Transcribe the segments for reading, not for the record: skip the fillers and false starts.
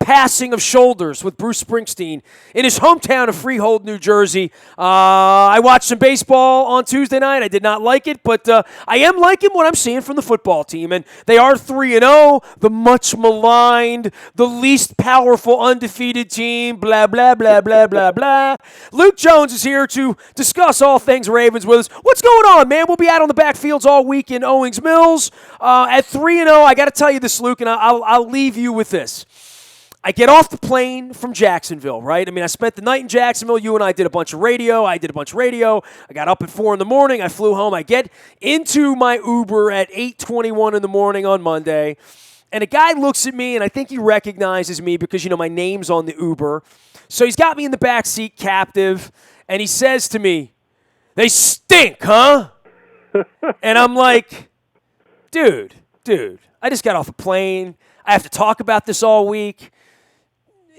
passing of shoulders with Bruce Springsteen in his hometown of Freehold, New Jersey. I watched some baseball on Tuesday night. I did not like it, but I am liking what I'm seeing from the football team. And they are 3-0, the much maligned, the least powerful undefeated team, blah, blah, blah, blah, blah, blah. Luke Jones is here to discuss all things Ravens with us. What's going on, man? We'll be out on the backfields all week in Owings Mills. At 3-0, I got to tell you this, Luke, and I'll leave you with this. I get off the plane from Jacksonville, right? I mean, I spent the night in Jacksonville. You and I did a bunch of radio. I did a bunch of radio. I got up at 4 in the morning. I flew home. I get into my Uber at 8:21 in the morning on Monday, and a guy looks at me, and I think he recognizes me because, you know, my name's on the Uber. So he's got me in the back seat captive, and he says to me, "They stink, huh?" And I'm like, dude, I just got off a plane. I have to talk about this all week.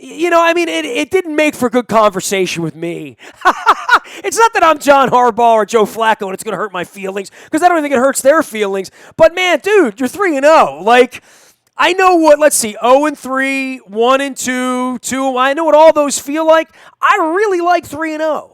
You know, I mean, it didn't make for good conversation with me. It's not that I'm John Harbaugh or Joe Flacco and it's going to hurt my feelings, because I don't think it hurts their feelings. But, man, dude, you're 3-0. Like, I know what, let's see, 0-3, 1-2, 2. I know what all those feel like. I really like 3-0.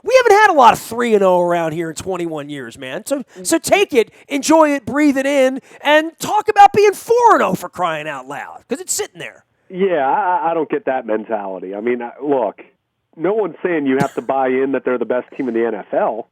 We haven't had a lot of 3-0 around here in 21 years, man. So take it, enjoy it, breathe it in, and talk about being 4-0 for crying out loud, because it's sitting there. Yeah, I don't get that mentality. I mean, look, no one's saying you have to buy in that they're the best team in the NFL.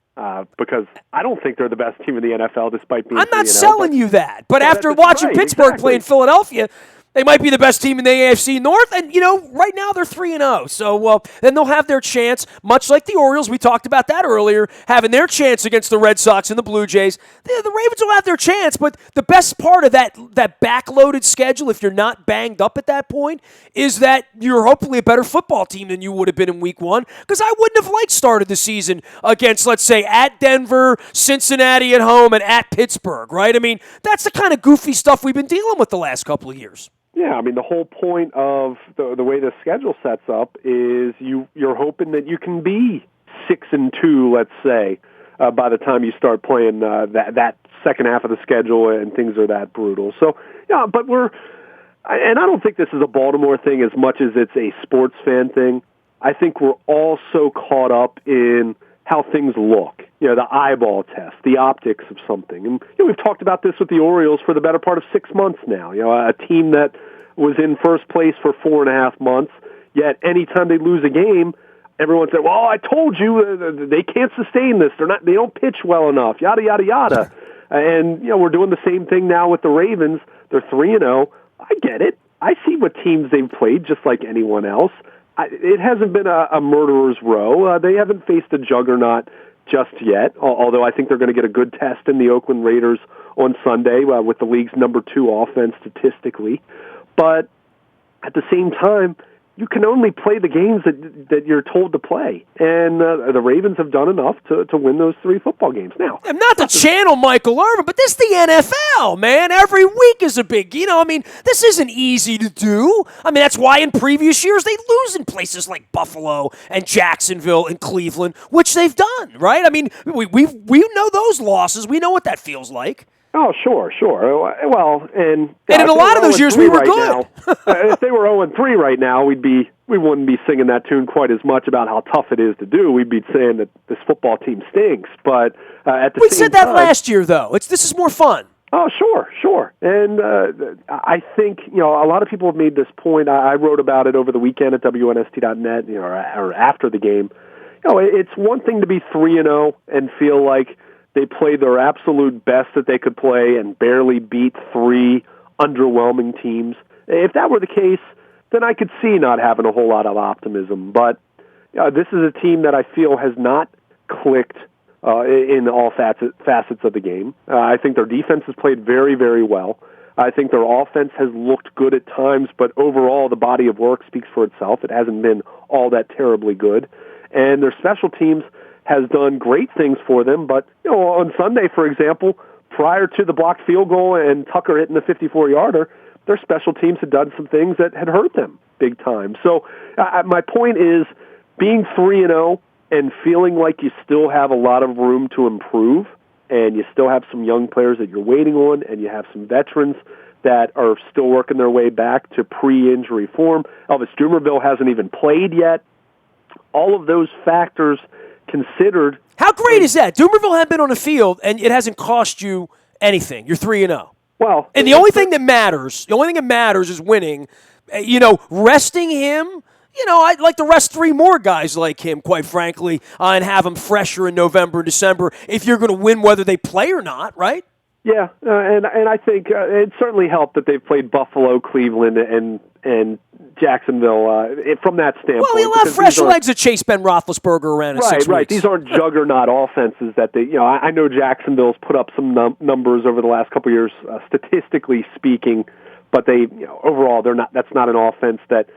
Because I don't think they're the best team in the NFL, despite being. I'm not selling you that, but after watching Pittsburgh play in Philadelphia, they might be the best team in the AFC North, and, you know, right now they're 3-0. So then they'll have their chance, much like the Orioles. We talked about that earlier, having their chance against the Red Sox and the Blue Jays. The Ravens will have their chance, but the best part of that backloaded schedule, if you're not banged up at that point, is that you're hopefully a better football team than you would have been in Week 1, because I wouldn't have started the season against, let's say, at Denver, Cincinnati at home, and at Pittsburgh, right? I mean, that's the kind of goofy stuff we've been dealing with the last couple of years. Yeah, I mean, the whole point of the way the schedule sets up is you're hoping that you can be 6-2, let's say, by the time you start playing that second half of the schedule and things are that brutal. So, yeah, but and I don't think this is a Baltimore thing as much as it's a sports fan thing. I think we're all so caught up in how things look, you know, the eyeball test, the optics of something. And, you know, we've talked about this with the Orioles for the better part of 6 months now. You know, a team that was in first place for 4.5 months, yet anytime they lose a game, everyone said, "Well, I told you they can't sustain this. They don't pitch well enough." Yada yada yada. And, you know, we're doing the same thing now with the Ravens. They're 3-0. I get it. I see what teams they've played, just like anyone else. It hasn't been a murderer's row. They haven't faced a juggernaut just yet, although I think they're going to get a good test in the Oakland Raiders on Sunday with the league's number 2 offense statistically. But at the same time, you can only play the games that you're told to play. And the Ravens have done enough to win those 3 football games. Now, I'm not to channel Michael Irvin, but this is the NFL, man. Every week is a big, I mean, this isn't easy to do. I mean, that's why in previous years they lose in places like Buffalo and Jacksonville and Cleveland, which they've done, right? I mean, we know those losses. We know what that feels like. Oh, sure. Well, and in a lot of those years, we were good. If they were 0-3 right now, we wouldn't be singing that tune quite as much about how tough it is to do. We'd be saying that this football team stinks. But at the we same said that time, last year, though. This is more fun. Oh, sure. And I think, a lot of people have made this point. I wrote about it over the weekend at WNST.net, or after the game. It's one thing to be 3-0 and feel like they played their absolute best that they could play and barely beat 3 underwhelming teams. If that were the case, then I could see not having a whole lot of optimism. But this is a team that I feel has not clicked in all facets of the game. I think their defense has played very, very well. I think their offense has looked good at times, but overall the body of work speaks for itself. It hasn't been all that terribly good. And their special teams has done great things for them, but on Sunday, for example, prior to the blocked field goal and Tucker hitting the 54-yarder, their special teams had done some things that had hurt them big time. So my point is, being 3-0 and feeling like you still have a lot of room to improve, and you still have some young players that you're waiting on, and you have some veterans that are still working their way back to pre-injury form. Elvis Dumervil hasn't even played yet. All of those factors considered. How great is that? Dumervil had been on the field, and it hasn't cost you anything. You're 3-0. Well, and the only thing that matters is winning. Resting him. I'd like to rest 3 more guys like him, quite frankly, and have them fresher in November and December if you're going to win whether they play or not, right? Yeah, and I think it certainly helped that they've played Buffalo, Cleveland, and Jacksonville from that standpoint. Well, he'll have fresh legs to chase Ben Roethlisberger around in 6 weeks. Right. These aren't juggernaut offenses that they. I know Jacksonville's put up some numbers over the last couple of years, statistically speaking, but they overall they're not. That's not an offense that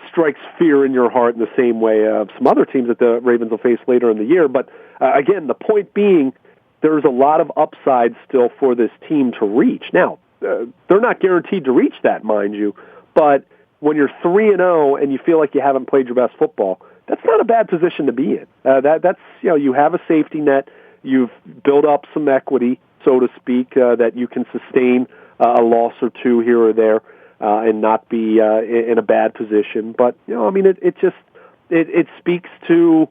strikes fear in your heart in the same way of some other teams that the Ravens will face later in the year. But again, the point being, there's a lot of upside still for this team to reach. Now, they're not guaranteed to reach that, mind you, but when you're 3-0 and you feel like you haven't played your best football, that's not a bad position to be in. That's you have a safety net, you've built up some equity, so to speak, that you can sustain a loss or two here or there and not be in a bad position. But it speaks to.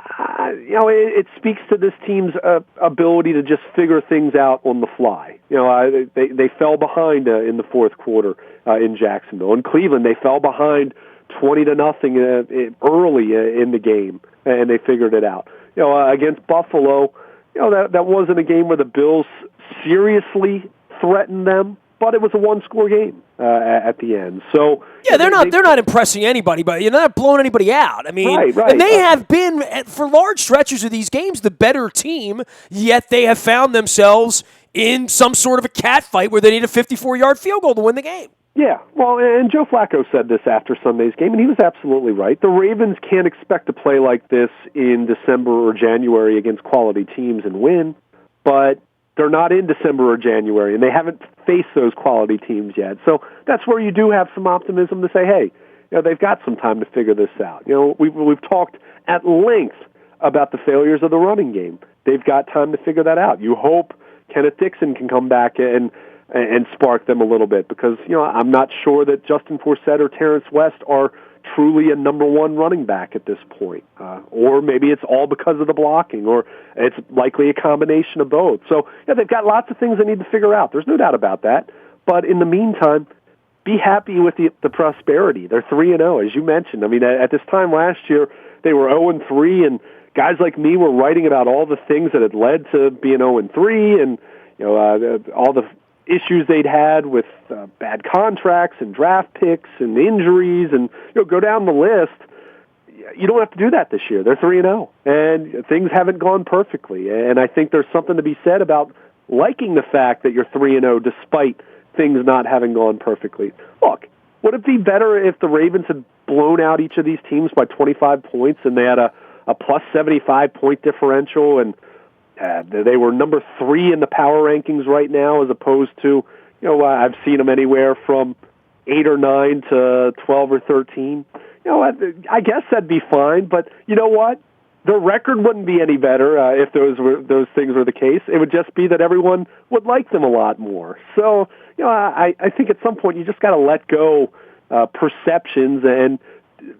It speaks to this team's ability to just figure things out on the fly. They fell behind in the fourth quarter in Jacksonville. In Cleveland, they fell behind 20-0 early in the game, and they figured it out. Against Buffalo, that wasn't a game where the Bills seriously threatened them, but it was a one-score game at the end. So yeah, they're not impressing anybody, but they're not blowing anybody out. I mean, right. And they have been for large stretches of these games the better team. Yet they have found themselves in some sort of a cat fight where they need a 54-yard field goal to win the game. Yeah, well, and Joe Flacco said this after Sunday's game, and he was absolutely right. The Ravens can't expect to play like this in December or January against quality teams and win, but they're not in December or January, and they haven't faced those quality teams yet. So that's where you do have some optimism to say, hey, they've got some time to figure this out. We've talked at length about the failures of the running game. They've got time to figure that out. You hope Kenneth Dixon can come back and spark them a little bit because, I'm not sure that Justin Forsett or Terrence West are truly a number one running back at this point. Or maybe it's all because of the blocking, or it's likely a combination of both. So they've got lots of things they need to figure out. There's no doubt about that. But in the meantime, be happy with the prosperity. They're 3-0, as you mentioned. I mean, at this time last year, they were 0-3, and guys like me were writing about all the things that had led to being 0-3 and all the issues they'd had with bad contracts and draft picks and injuries, and go down the list. You don't have to do that this year. They're 3-0, and things haven't gone perfectly. And I think there's something to be said about liking the fact that you're 3-0 despite things not having gone perfectly. Look, would it be better if the Ravens had blown out each of these teams by 25 points and they had a plus 75 point differential and they were number 3 in the power rankings right now, as opposed to, I've seen them anywhere from 8 or 9 to 12 or 13. I guess that'd be fine. But you know what? The record wouldn't be any better if those things were the case. It would just be that everyone would like them a lot more. So, I think at some point you just got to let go perceptions and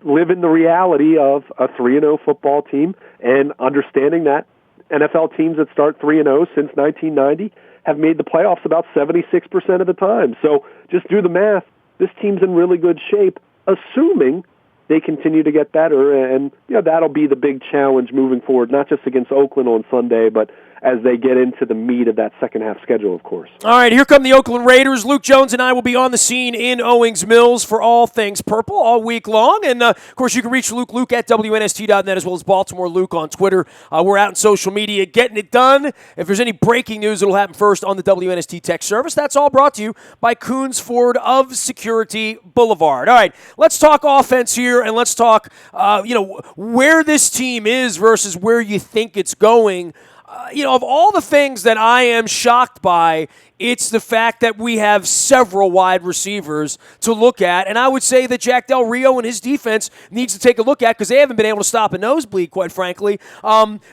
live in the reality of a 3-0 football team and understanding that NFL teams that start 3-0 since 1990 have made the playoffs about 76% of the time. So just do the math. This team's in really good shape, assuming they continue to get better, and that'll be the big challenge moving forward, not just against Oakland on Sunday, but as they get into the meat of that second half schedule, of course. All right, here come the Oakland Raiders. Luke Jones and I will be on the scene in Owings Mills for all things purple all week long. And, of course, you can reach Luke at WNST.net, as well as Baltimore Luke on Twitter. We're out in social media getting it done. If there's any breaking news, it'll happen first on the WNST text service. That's all brought to you by Coons Ford of Security Boulevard. All right, let's talk offense here, and let's talk, where this team is versus where you think it's going. Of all the things that I am shocked by It's the fact that we have several wide receivers to look at, and I would say that Jack Del Rio and his defense needs to take a look at because they haven't been able to stop a nosebleed, quite frankly.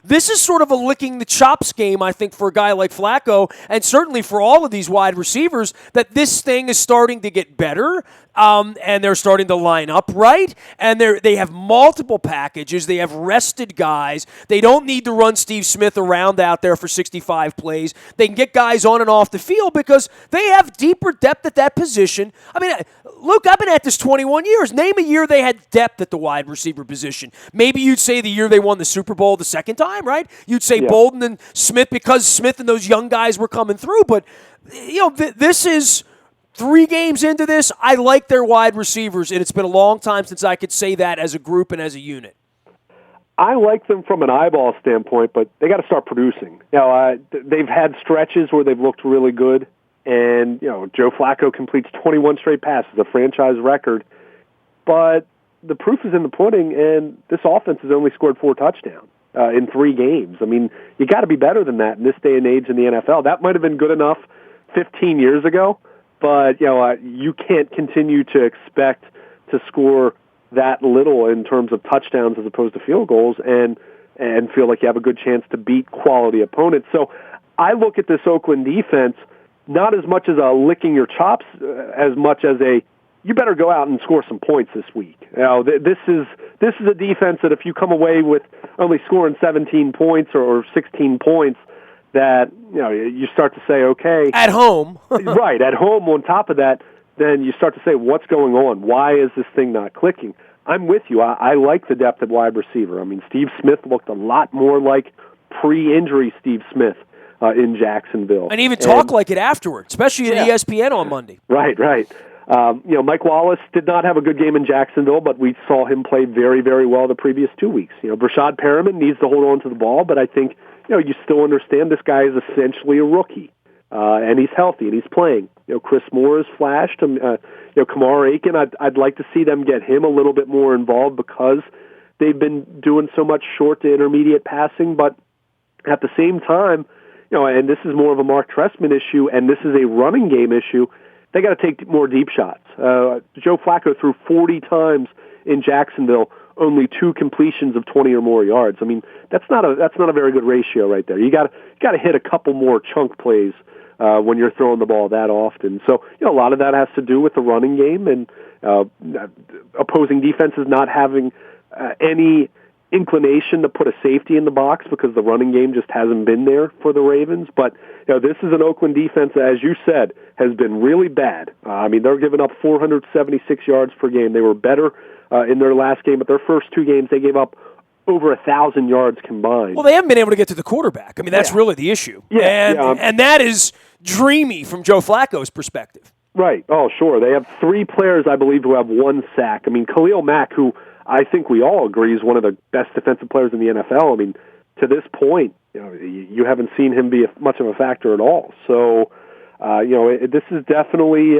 This is sort of a licking the chops game, I think, for a guy like Flacco, and certainly for all of these wide receivers, that this thing is starting to get better. And they're starting to line up right, and they have multiple packages. They have rested guys. They don't need to run Steve Smith around out there for 65 plays. They can get guys on and off the field because they have deeper depth at that position. I mean, Luke, I've been at this 21 years. Name a year they had depth at the wide receiver position. Maybe you'd say the year they won the Super Bowl the second time, right? You'd say Bolden and Smith because Smith and those young guys were coming through. But, this is 3 games into this. I like their wide receivers, and it's been a long time since I could say that as a group and as a unit. I like them from an eyeball standpoint, but they got to start producing. They've had stretches where they've looked really good, and Joe Flacco completes 21 straight passes, a franchise record. But the proof is in the pudding, and this offense has only scored 4 touchdowns in 3 games. I mean, you got to be better than that in this day and age in the NFL. That might have been good enough 15 years ago. But, you can't continue to expect to score that little in terms of touchdowns as opposed to field goals and feel like you have a good chance to beat quality opponents. So I look at this Oakland defense not as much as a licking your chops as much as you better go out and score some points this week. This is a defense that if you come away with only scoring 17 points or 16 points, that you start to say, okay, at home, right? At home. On top of that, then you start to say, what's going on? Why is this thing not clicking? I'm with you. I like the depth at wide receiver. I mean, Steve Smith looked a lot more like pre-injury Steve Smith in Jacksonville, and even talk like it afterward, especially at ESPN on Monday. Right. Mike Wallace did not have a good game in Jacksonville, but we saw him play very, very well the previous 2 weeks. Brashad Perriman needs to hold on to the ball, but I think you still understand this guy is essentially a rookie, and he's healthy and he's playing. Chris Moore has flashed. Kamar Aiken, I'd like to see them get him a little bit more involved because they've been doing so much short to intermediate passing. But at the same time, and this is more of a Mark Trestman issue, and this is a running game issue. They got to take more deep shots. Joe Flacco threw 40 times in Jacksonville, only 2 completions of 20 or more yards. I mean, that's not a very good ratio right there. You got to hit a couple more chunk plays when you're throwing the ball that often. So a lot of that has to do with the running game and opposing defenses not having any inclination to put a safety in the box because the running game just hasn't been there for the Ravens. But this is an Oakland defense that, as you said, has been really bad. They're giving up 476 yards per game. They were better in their last game, but their first 2 games they gave up over 1,000 yards combined. Well, they haven't been able to get to the quarterback. I mean, that's really the issue. And that is dreamy from Joe Flacco's perspective. Right. Oh, sure. They have 3 players, I believe, who have 1 sack. I mean, Khalil Mack, who I think we all agree is one of the best defensive players in the NFL. I mean, to this point, you haven't seen him be much of a factor at all. So, this is definitely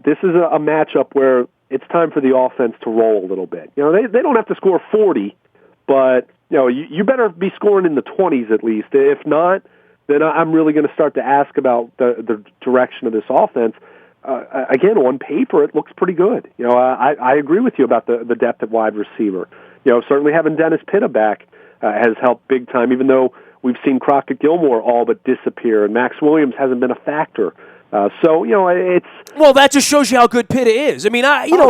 this is a matchup where it's time for the offense to roll a little bit. They don't have to score 40, but you better be scoring in the 20s at least. If not, then I'm really going to start to ask about the direction of this offense. Again, on paper, it looks pretty good. I agree with you about the depth at wide receiver. Certainly having Dennis Pitta back has helped big time, even though we've seen Crockett Gilmore all but disappear, and Max Williams hasn't been a factor. It's... Well, that just shows you how good Pitta is. I mean,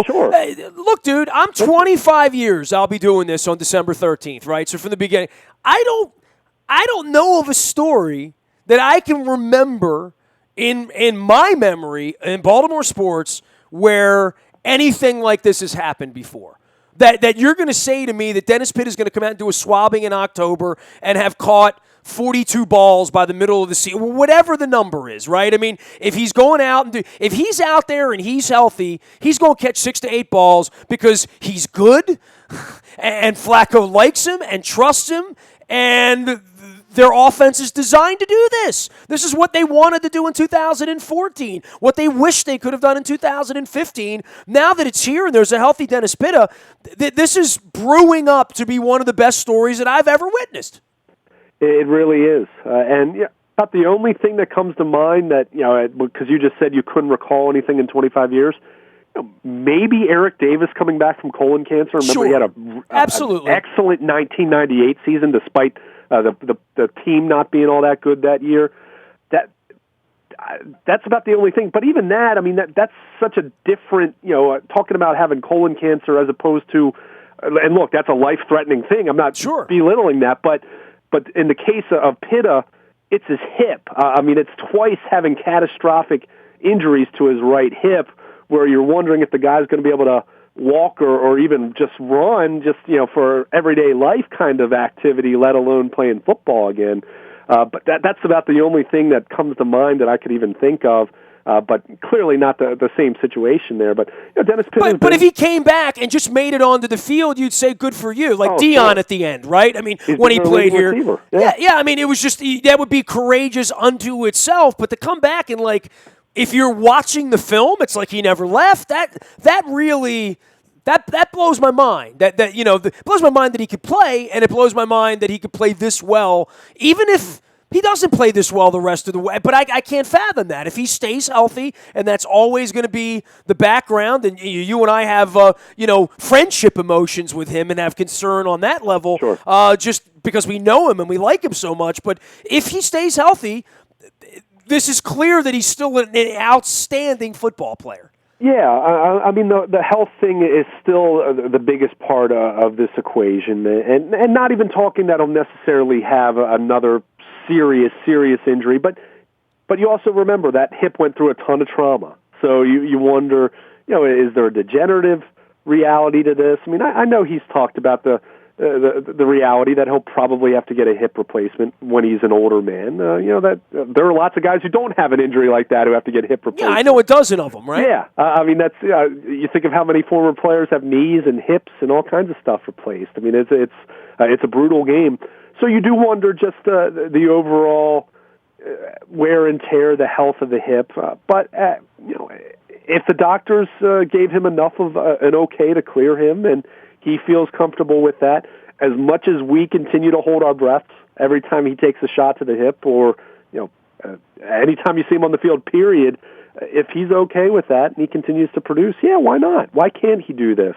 sure. Look, dude, I'm 25 years. I'll be doing this on December 13th, right? So from the beginning, I don't know of a story that I can remember in my memory in Baltimore sports where anything like this has happened before. That you're going to say to me that Dennis Pitta is going to come out and do a swabbing in October and have caught 42 balls by the middle of the season, whatever the number is, right? I mean, if he's going out if he's out there and he's healthy, he's going to catch 6 to 8 balls because he's good and Flacco likes him and trusts him, and their offense is designed to do this. This is what they wanted to do in 2014, what they wish they could have done in 2015. Now that it's here and there's a healthy Dennis Pitta, this is brewing up to be one of the best stories that I've ever witnessed. It really is. And about the only thing that comes to mind that, because you just said you couldn't recall anything in 25 years. Maybe Eric Davis coming back from colon cancer. Remember, sure. He had an excellent 1998 season despite the team not being all that good that year. That's about the only thing. But even that, I mean, that's such a different, talking about having colon cancer as opposed to, and look, that's a life-threatening thing. I'm not belittling that, but in the case of Pitta, it's his hip. I mean, it's twice having catastrophic injuries to his right hip, where you're wondering if the guy's going to be able to walk or even just run, for everyday life kind of activity, let alone playing football again. But that's about the only thing that comes to mind that I could even think of. But clearly not the same situation there. But Dennis Pitta. But if he came back and just made it onto the field, you'd say good for you, like Dion at the end, right? I mean, when he played here, yeah. I mean, it was just that would be courageous unto itself. But to come back and if you're watching the film, it's like he never left. That really. That blows my mind. That blows my mind that he could play, and it blows my mind that he could play this well, even if he doesn't play this well the rest of the way. But I can't fathom that. If he stays healthy, and that's always going to be the background, and you and I have friendship emotions with him and have concern on that level, just because we know him and we like him so much. But if he stays healthy, this is clear that he's still an outstanding football player. Yeah, I mean, the health thing is still the biggest part of this equation, and not even talking that he'll necessarily have another serious injury, but you also remember that hip went through a ton of trauma, so you wonder, is there a degenerative reality to this? I mean, I know he's talked about the reality that he'll probably have to get a hip replacement when he's an older man. That there are lots of guys who don't have an injury like that who have to get hip replacement. Yeah, I know a dozen of them, right? Yeah, I mean that's you think of how many former players have knees and hips and all kinds of stuff replaced. I mean it's a brutal game. So you do wonder just the overall wear and tear, the health of the hip. But if the doctors gave him enough of an okay to clear him and he feels comfortable with that, as much as we continue to hold our breaths every time he takes a shot to the hip or, anytime you see him on the field, period, if he's okay with that and he continues to produce, yeah, why not? Why can't he do this?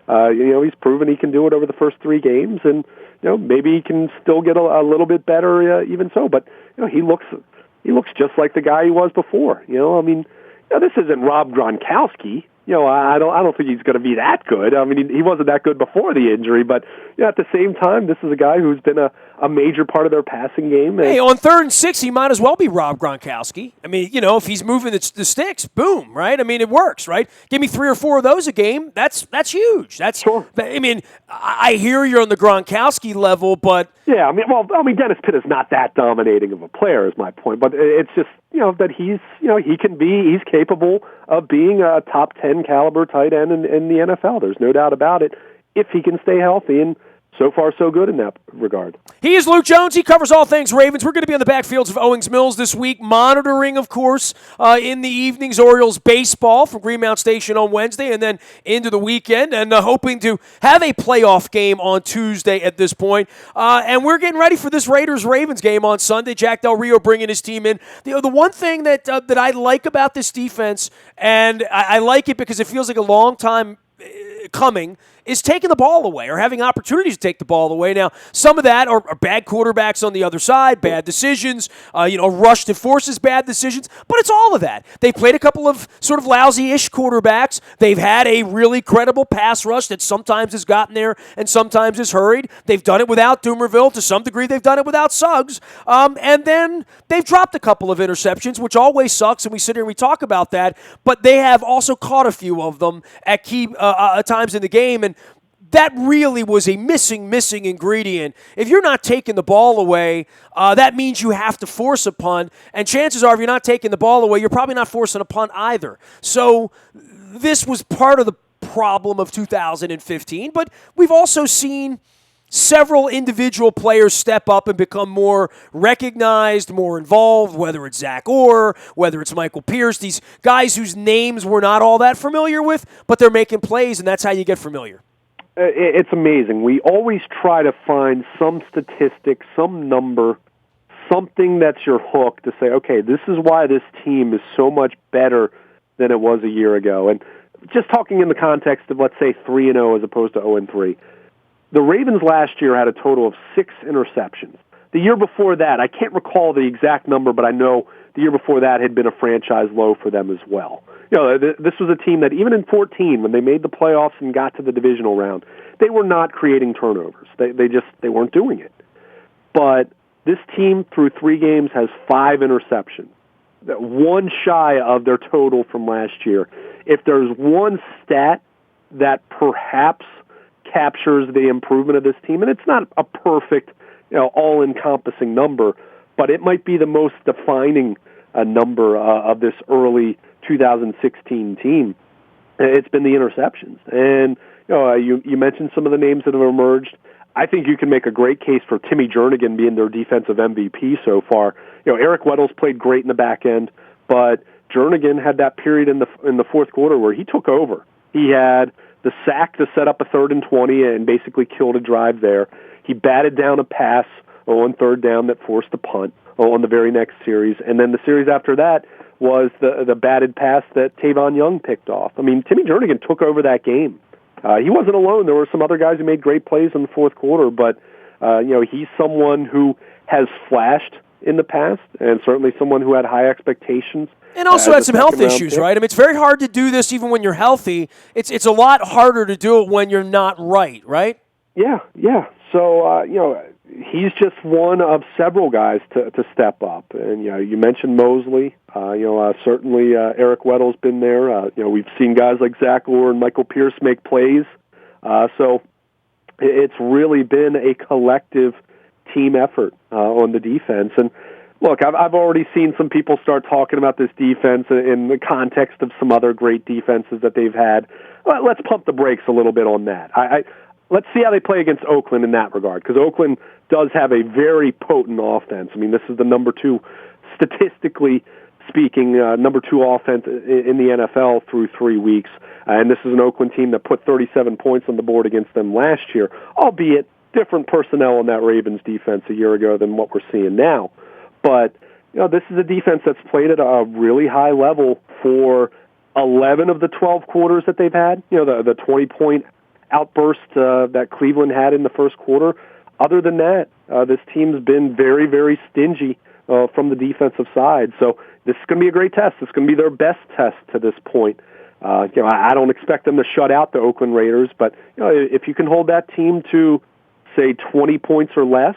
He's proven he can do it over the first 3 games, and, maybe he can still get a little bit better even so. But, he looks just like the guy he was before. This isn't Rob Gronkowski. I don't think he's going to be that good. I mean, he wasn't that good before the injury, but at the same time, this is a guy who's been a major part of their passing game. Hey, on 3rd and 6, he might as well be Rob Gronkowski. I mean, if he's moving the sticks, boom, right? I mean, it works, right? Give me 3 or 4 of those a game. That's huge. Sure. I mean, I hear you're on the Gronkowski level, but yeah, Dennis Pitta is not that dominating of a player, is my point. But it's just that he's capable of being a top 10 caliber tight end in the NFL. There's no doubt about it if he can stay healthy, and so far so good in that regard. He is Luke Jones. He covers all things Ravens. We're going to be on the backfields of Owings Mills this week, monitoring, of course, in the evenings, Orioles baseball from Greenmount Station on Wednesday and then into the weekend, and hoping to have a playoff game on Tuesday at this point. And we're getting ready for this Raiders-Ravens game on Sunday. Jack Del Rio bringing his team in. The one thing that I like about this defense, and I like it because it feels like a long time coming, is taking the ball away or having opportunities to take the ball away. Now, some of that are bad quarterbacks on the other side, bad decisions, a rush that forces bad decisions, but it's all of that. They've played a couple of sort of lousy-ish quarterbacks. They've had a really credible pass rush that sometimes has gotten there and sometimes has hurried. They've done it without Doomerville. To some degree, they've done it without Suggs. And then they've dropped a couple of interceptions, which always sucks, and we sit here and we talk about that, but they have also caught a few of them at key times in the game, and that really was a missing ingredient. If you're not taking the ball away, that means you have to force a punt, and chances are if you're not taking the ball away, you're probably not forcing a punt either. So this was part of the problem of 2015, but we've also seen several individual players step up and become more recognized, more involved, whether it's Zach Orr, whether it's Michael Pierce, these guys whose names we're not all that familiar with, but they're making plays, and that's how you get familiar. It's amazing. We always try to find some statistic, some number, something that's your hook to say, okay, this is why this team is so much better than it was a year ago. And just talking in the context of, let's say, 3-0 as opposed to 0-3. The Ravens last year had a total of 6 interceptions. The year before that, I can't recall the exact number, but I know the year before that had been a franchise low for them as well. This was a team that even in 14, when they made the playoffs and got to the divisional round, they were not creating turnovers. They weren't doing it. But this team, through 3 games, has 5 interceptions, one shy of their total from last year. If there's one stat that perhaps captures the improvement of this team, and it's not a perfect, all-encompassing number, but it might be the most defining number of this early 2016 team. It's been the interceptions. And you mentioned some of the names that have emerged. I think you can make a great case for Timmy Jernigan being their defensive MVP so far. Eric Weddle's played great in the back end, but Jernigan had that period in the fourth quarter where he took over. He had the sack to set up a 3rd and 20 and basically killed a drive there. He batted down a pass on 3rd down that forced a punt on the very next series. And then the series after that was the batted pass that Tavon Young picked off. I mean, Timmy Jernigan took over that game. He wasn't alone. There were some other guys who made great plays in the fourth quarter, but he's someone who has flashed in the past and certainly someone who had high expectations. And also had some health issues, right? I mean, it's very hard to do this even when you're healthy. It's a lot harder to do it when you're not right? Yeah. So, he's just one of several guys to step up. And, you mentioned Mosley. Certainly Eric Weddle's been there. We've seen guys like Zach Orr and Michael Pierce make plays. So it's really been a collective team effort on the defense. And, look, I've already seen some people start talking about this defense in the context of some other great defenses that they've had. Let's pump the brakes a little bit on that. Let's see how they play against Oakland in that regard, because Oakland does have a very potent offense. I mean, this is the number 2, statistically speaking, number 2 offense in the NFL through 3 weeks. And this is an Oakland team that put 37 points on the board against them last year, albeit different personnel on that Ravens defense a year ago than what we're seeing now. But, this is a defense that's played at a really high level for 11 of the 12 quarters that they've had. The 20-point outburst that Cleveland had in the first quarter. Other than that, this team's been very, very stingy from the defensive side. So this is going to be a great test. It's going to be their best test to this point. I don't expect them to shut out the Oakland Raiders, but if you can hold that team to, say, 20 points or less,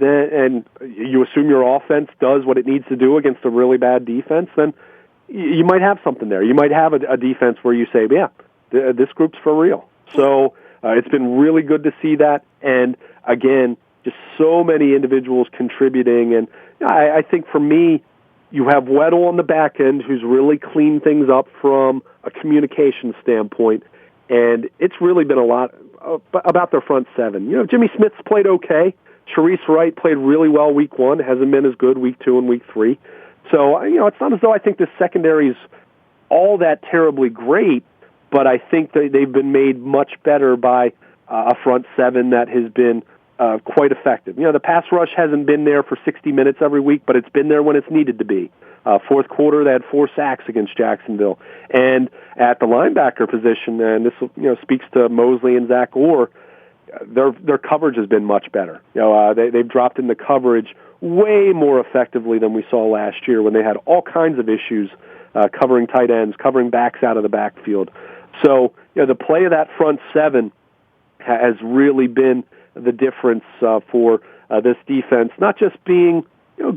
and you assume your offense does what it needs to do against a really bad defense, then you might have something there. You might have a defense where you say, yeah, this group's for real. So it's been really good to see that. And, again, just so many individuals contributing. And I think for me, you have Weddle on the back end who's really cleaned things up from a communication standpoint. And it's really been a lot about their front 7. Jimmy Smith's played okay. Sharice Wright played really well week 1, hasn't been as good week 2 and week 3. So, it's not as though I think this secondary is all that terribly great, but I think that they've been made much better by a front 7 that has been quite effective. The pass rush hasn't been there for 60 minutes every week, but it's been there when it's needed to be. Fourth quarter, they had 4 sacks against Jacksonville. And at the linebacker position, and this speaks to Mosley and Zach Orr, their coverage has been much better. They've dropped into coverage way more effectively than we saw last year when they had all kinds of issues covering tight ends, covering backs out of the backfield. So the play of that front 7 has really been the difference for this defense, not just being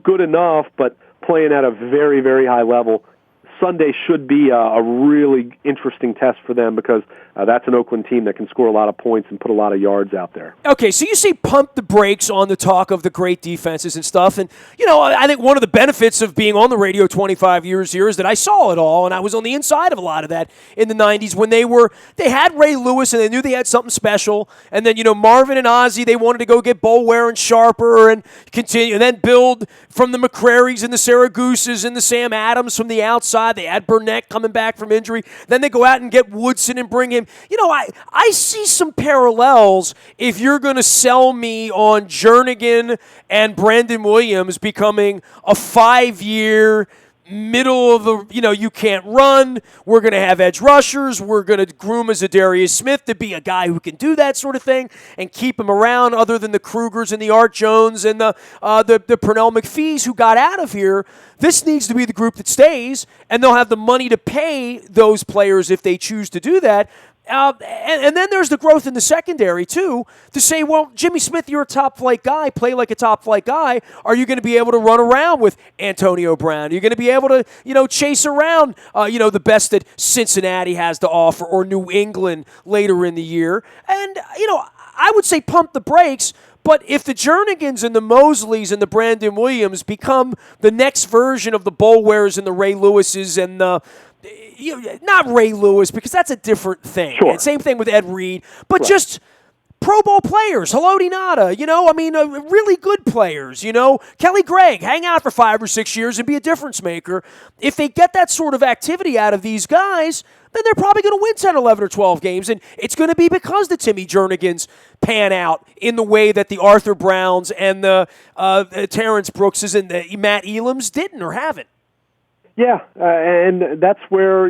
good enough, but playing at a very, very high level. Sunday should be a really interesting test for them because that's an Oakland team that can score a lot of points and put a lot of yards out there. Okay, so you say pump the brakes on the talk of the great defenses and stuff. And, I think one of the benefits of being on the radio 25 years here is that I saw it all, and I was on the inside of a lot of that in the 90s when they had Ray Lewis and they knew they had something special. And then, Marvin and Ozzie, they wanted to go get Boulware and Sharper and continue, and then build from the McCrarys and the Saraguses and the Sam Adams from the outside. They had Burnett coming back from injury. Then they go out and get Woodson and bring him game. I see some parallels if you're going to sell me on Jernigan and Brandon Williams becoming a 5-year middle of the, you can't run. We're going to have edge rushers. We're going to groom a Zadarius Smith to be a guy who can do that sort of thing and keep him around other than the Krugers and the Art Jones and the Pernell McPhees who got out of here. This needs to be the group that stays, and they'll have the money to pay those players if they choose to do that. And then there's the growth in the secondary, too, to say, well, Jimmy Smith, you're a top-flight guy. Play like a top-flight guy. Are you going to be able to run around with Antonio Brown? Are you going to be able to, chase around, the best that Cincinnati has to offer or New England later in the year? And, I would say pump the brakes. But if the Jernigans and the Mosleys and the Brandon Williams become the next version of the Boulwares and the Ray Lewises and the not Ray Lewis, because that's a different thing. Sure. And same thing with Ed Reed. But right. Just Pro Bowl players. Haloti Ngata, really good players. Kelly Gregg, hang out for 5 or 6 years and be a difference maker. If they get that sort of activity out of these guys, then they're probably going to win 10, 11, or 12 games. And it's going to be because the Timmy Jernigans pan out in the way that the Arthur Browns and the Terrence Brookses and the Matt Elams didn't or haven't. Yeah, and that's where,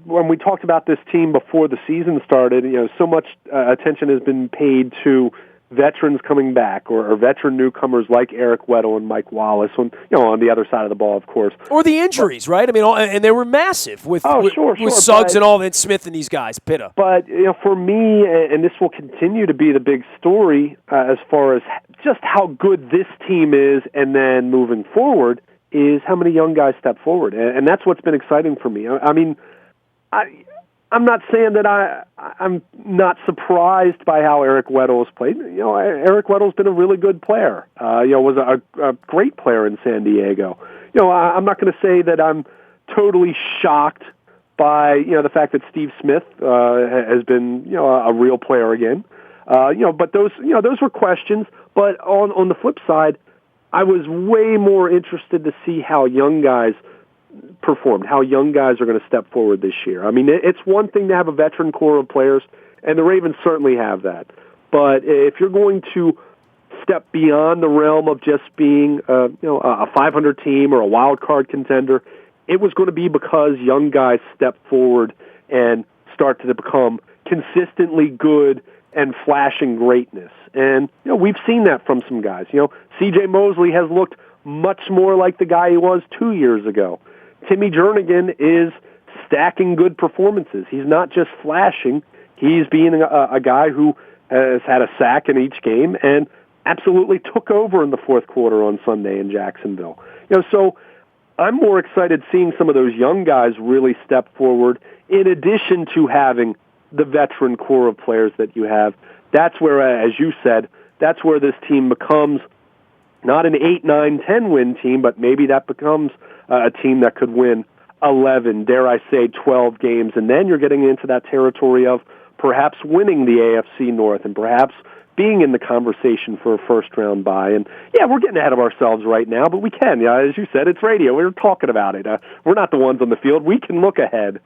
when we talked about this team before the season started, so much attention has been paid to veterans coming back or veteran newcomers like Eric Weddle and Mike Wallace on the other side of the ball, of course. Or the injuries, right? I mean, and they were massive with Suggs and all, and Smith and these guys, Pitta. But, for me, and this will continue to be the big story as far as just how good this team is and then moving forward, is how many young guys step forward. And that's what's been exciting for me. I mean, I'm not saying that I'm not surprised by how Eric Weddle has played. Eric Weddle's been a really good player. Was a great player in San Diego. I'm not going to say that I'm totally shocked by, the fact that Steve Smith has been, a real player again. But those were questions. But on the flip side, I was way more interested to see how young guys performed, how young guys are going to step forward this year. I mean, it's one thing to have a veteran core of players, and the Ravens certainly have that. But if you're going to step beyond the realm of just being, a 500 team or a wild card contender, it was going to be because young guys step forward and start to become consistently good and flashing greatness. And, we've seen that from some guys. C.J. Mosley has looked much more like the guy he was 2 years ago. Timmy Jernigan is stacking good performances. He's not just flashing. He's being a guy who has had a sack in each game and absolutely took over in the fourth quarter on Sunday in Jacksonville. So I'm more excited seeing some of those young guys really step forward in addition to having the veteran core of players that you have. That's where, as you said, that's where this team becomes not an 8, 9, 10 win team, but maybe that becomes a team that could win 11, dare I say 12 games. And then you're getting into that territory of perhaps winning the AFC North and perhaps being in the conversation for a first-round bye. And, yeah, we're getting ahead of ourselves right now, but we can. Yeah, as you said, it's radio. We're talking about it. We're not the ones on the field. We can look ahead.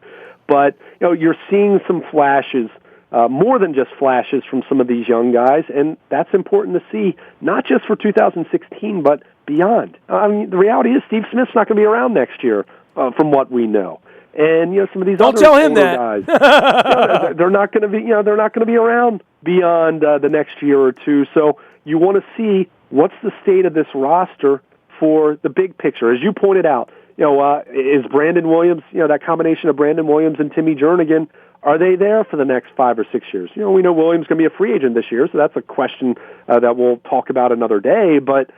But, you're seeing some flashes, more than just flashes from some of these young guys, and that's important to see, not just for 2016, but beyond. I mean, the reality is Steve Smith's not going to be around next year, from what we know. And some of these Don't other tell him older that. guys, they're not going to be, they're not going to be around beyond the next year or two. So you want to see what's the state of this roster for the big picture, as you pointed out. Is Brandon Williams, that combination of Brandon Williams and Timmy Jernigan, are they there for the next 5 or 6 years? We know Williams is going to be a free agent this year, so that's a question that we'll talk about another day. But,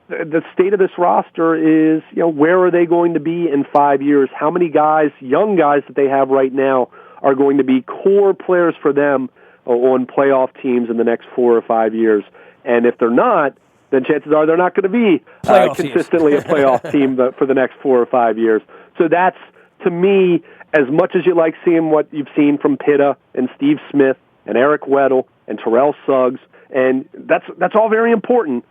the state of this roster is, where are they going to be in 5 years? How many guys, young guys that they have right now, are going to be core players for them on playoff teams in the next 4 or 5 years? And if they're not, then chances are they're not going to be consistently a playoff team for the next 4 or 5 years. So that's, to me, as much as you like seeing what you've seen from Pitta and Steve Smith and Eric Weddle and Terrell Suggs, and that's all very important,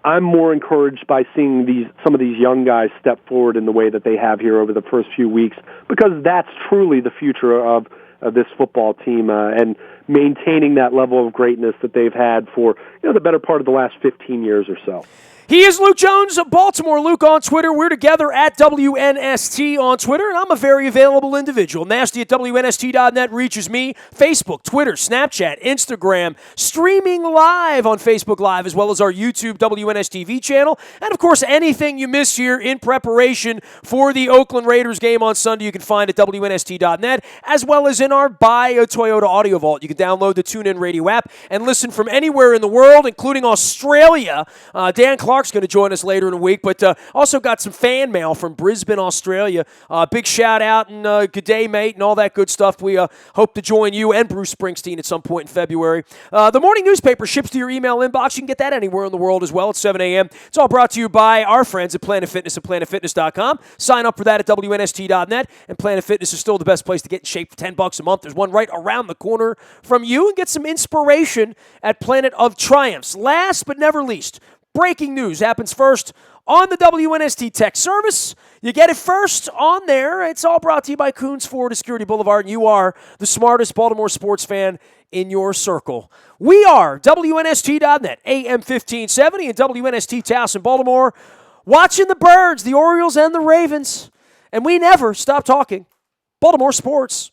I'm more encouraged by seeing some of these young guys step forward in the way that they have here over the first few weeks, because that's truly the future of this football team and maintaining that level of greatness that they've had for the better part of the last 15 years or so. He is Luke Jones of Baltimore. Luke on Twitter. We're together at WNST on Twitter, and I'm a very available individual. Nasty at WNST.net reaches me. Facebook, Twitter, Snapchat, Instagram, streaming live on Facebook Live, as well as our YouTube WNSTV channel. And, of course, anything you miss here in preparation for the Oakland Raiders game on Sunday, you can find at WNST.net, as well as in our Buy a Toyota Audio Vault. You can download the TuneIn Radio app and listen from anywhere in the world, including Australia. Dan Clark's going to join us later in the week, but also got some fan mail from Brisbane, Australia. Big shout out and good day, mate, and all that good stuff. We hope to join you and Bruce Springsteen at some point in February. The morning newspaper ships to your email inbox. You can get that anywhere in the world as well at 7 a.m. It's all brought to you by our friends at Planet Fitness at planetfitness.com. Sign up for that at WNST.net, and Planet Fitness is still the best place to get in shape for $10 a month. There's one right around the corner from you, and get some inspiration at Planet of Triumphs. Last but never least, breaking news happens first on the WNST Tech Service. You get it first on there. It's all brought to you by Coons Ford at Security Boulevard, and you are the smartest Baltimore sports fan in your circle. We are WNST.net, AM 1570, and WNST Taos in Baltimore, watching the Birds, the Orioles, and the Ravens. And we never stop talking Baltimore sports.